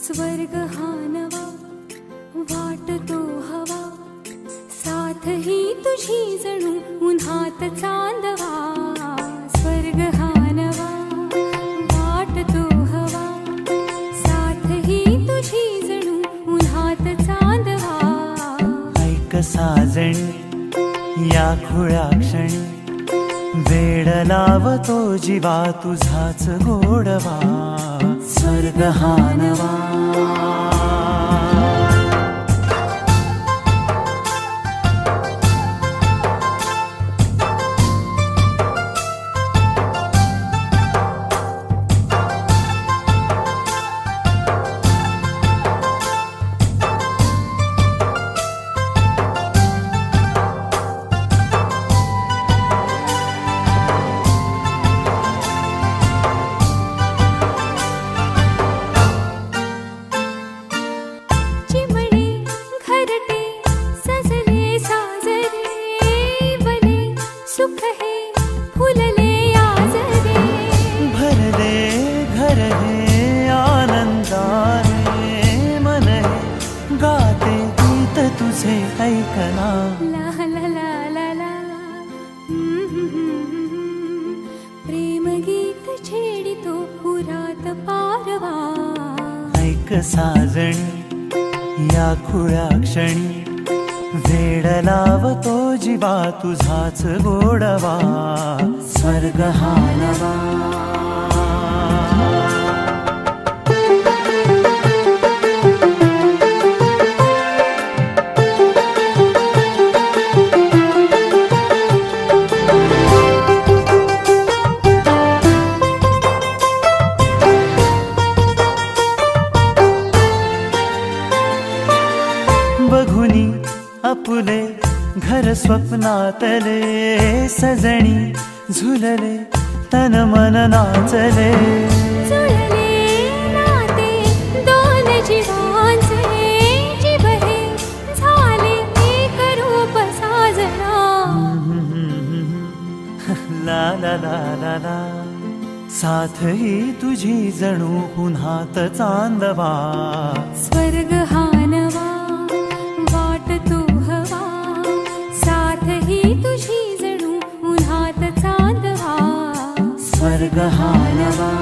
स्वर्ग हा नवा वाटतो हवा, साथ ही तुझी जणू उन्हात चांदवा. स्वर्ग हा नवा वाटतो हवा, साथ ही तुझी जणू उन्हात चांदवा. ऐक साजणी या खुळ्या क्षणी, वेड लावतो जीवा तुझाच गोडवा. स्वर्ग हा नवा. सुख है फुलले आजरे, भरले घर हे आनंदाने. मन हे गाते गीत तुझे ऐकना. ला ला ला ला ला. प्रेम गीत छेडितो पुरात पारवा. ऐक साजणी या खुळ्या क्षणी, वेड लावतो जीवा तुझाच गोडवा. स्वर्ग हा नवा. बघुनी आपुले घर स्वप्नातले, सजणी झुलले तन मन नाचले. जुळले नाते दोन जीवांचे, जीव हे झाले एक रूप साजना. ला ला ला ला ला. साथ ही तुझी जणू पुन्हात चांदवा. स्वर्ग हा नवा वाटतो हवा, साथ ही तुझी जणू उन्हात चांदवा. स्वर्ग हा नवा.